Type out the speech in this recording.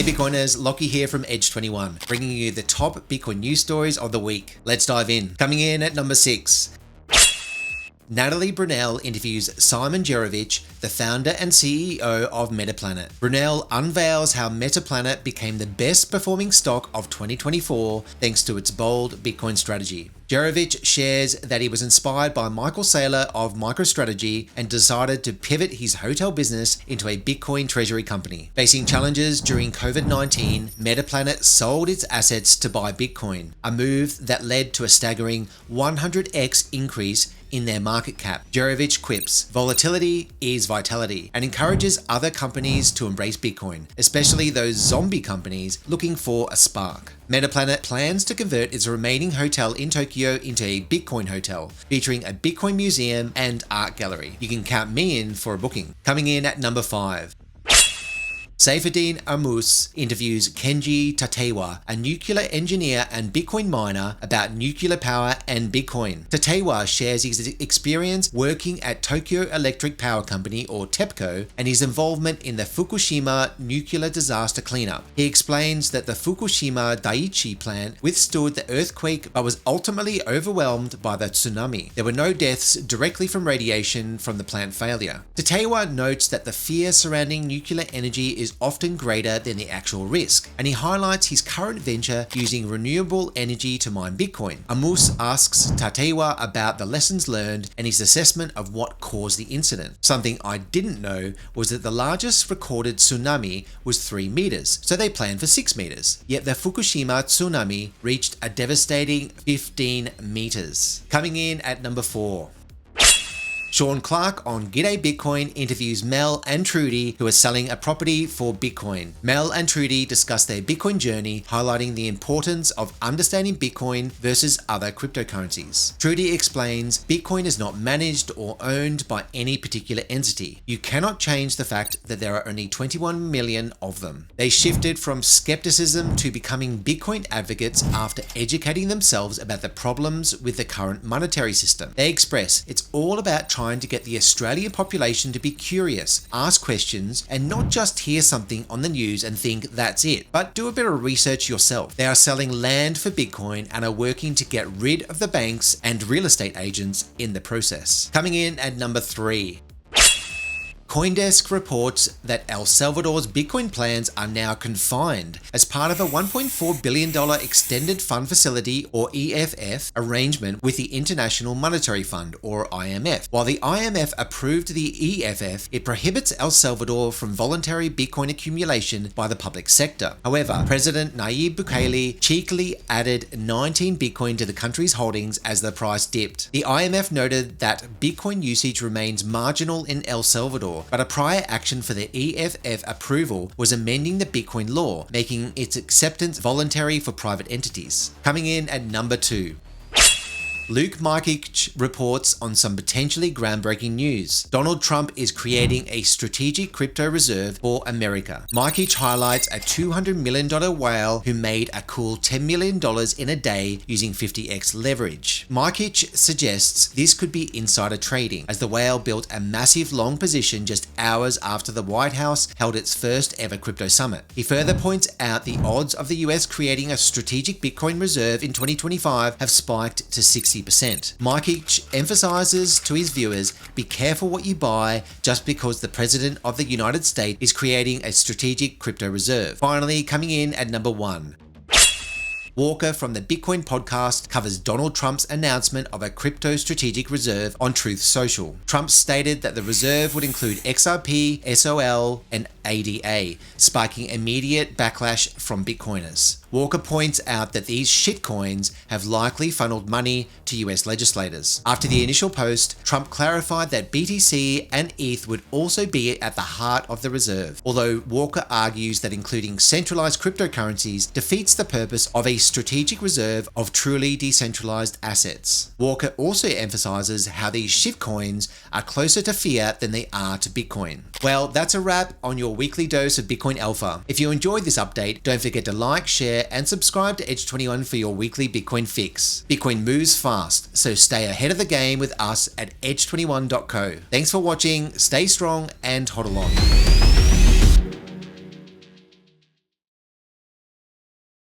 Bitcoiners, Lockie here from Edge21, bringing you the top Bitcoin news stories of the week. Let's dive in. Coming in at number 6. Natalie Brunell interviews Simon Gerovich, the founder and CEO of Metaplanet. Brunell unveils how Metaplanet became the best performing stock of 2024 thanks to its bold Bitcoin strategy. Gerovich shares that he was inspired by Michael Saylor of MicroStrategy and decided to pivot his hotel business into a Bitcoin treasury company. Facing challenges during COVID-19, Metaplanet sold its assets to buy Bitcoin, a move that led to a staggering 100x increase in their market cap. Gerovich quips, "Volatility is vitality," and encourages other companies to embrace Bitcoin, especially those zombie companies looking for a spark. Metaplanet plans to convert its remaining hotel in Tokyo into a Bitcoin hotel, featuring a Bitcoin museum and art gallery. You can count me in for a booking. Coming in at number 5. Saifedean Ammous interviews Kenji Tateiwa, a nuclear engineer and Bitcoin miner, about nuclear power and Bitcoin. Tateiwa shares his experience working at Tokyo Electric Power Company, or TEPCO, and his involvement in the Fukushima nuclear disaster cleanup. He explains that the Fukushima Daiichi plant withstood the earthquake but was ultimately overwhelmed by the tsunami. There were no deaths directly from radiation from the plant failure. Tateiwa notes that the fear surrounding nuclear energy is often greater than the actual risk, and he highlights his current venture using renewable energy to mine Bitcoin. Ammous asks Tateiwa about the lessons learned and his assessment of what caused the incident. "Something I didn't know was that the largest recorded tsunami was 3 meters, so they planned for 6 meters. Yet the Fukushima tsunami reached a devastating 15 meters. Coming in at number 4. Sean Clark on G'day Bitcoin interviews Mel and Trudy, who are selling a property for Bitcoin. Mel and Trudy discuss their Bitcoin journey, highlighting the importance of understanding Bitcoin versus other cryptocurrencies. Trudy explains Bitcoin is not managed or owned by any particular entity. You cannot change the fact that there are only 21 million of them. They shifted from skepticism to becoming Bitcoin advocates after educating themselves about the problems with the current monetary system. They express it's all about trying to get the Australian population to be curious, ask questions, and not just hear something on the news and think that's it, but do a bit of research yourself. They are selling land for Bitcoin and are working to get rid of the banks and real estate agents in the process. Coming in at number 3. CoinDesk reports that El Salvador's Bitcoin plans are now confined as part of a $1.4 billion extended fund facility, or EFF, arrangement with the International Monetary Fund, or IMF. While the IMF approved the EFF, it prohibits El Salvador from voluntary Bitcoin accumulation by the public sector. However, President Nayib Bukele cheekily added 19 Bitcoin to the country's holdings as the price dipped. The IMF noted that Bitcoin usage remains marginal in El Salvador, but a prior action for the EFF approval was amending the Bitcoin law, making its acceptance voluntary for private entities. Coming in at number 2. Luke Markich reports on some potentially groundbreaking news. Donald Trump is creating a strategic crypto reserve for America. Markich highlights a $200 million whale who made a cool $10 million in a day using 50x leverage. Markich suggests this could be insider trading, as the whale built a massive long position just hours after the White House held its first ever crypto summit. He further points out the odds of the US creating a strategic Bitcoin reserve in 2025 have spiked to 60%. Markich emphasizes to his viewers, be careful what you buy just because the President of the United States is creating a strategic crypto reserve. Finally, coming in at number 1. Walker from the Bitcoin podcast covers Donald Trump's announcement of a crypto strategic reserve on Truth Social. Trump stated that the reserve would include XRP, SOL, and ADA, sparking immediate backlash from Bitcoiners. Walker points out that these shitcoins have likely funneled money to US legislators. After the initial post, Trump clarified that BTC and ETH would also be at the heart of the reserve, although Walker argues that including centralized cryptocurrencies defeats the purpose of a strategic reserve of truly decentralized assets. Walker also emphasizes how these shitcoins are closer to fiat than they are to Bitcoin. Well, that's a wrap on your weekly dose of Bitcoin Alpha. If you enjoyed this update, don't forget to like, share, and subscribe to Edge21 for your weekly Bitcoin fix. Bitcoin moves fast, so stay ahead of the game with us at edge21.co. Thanks for watching, stay strong, and hodl on.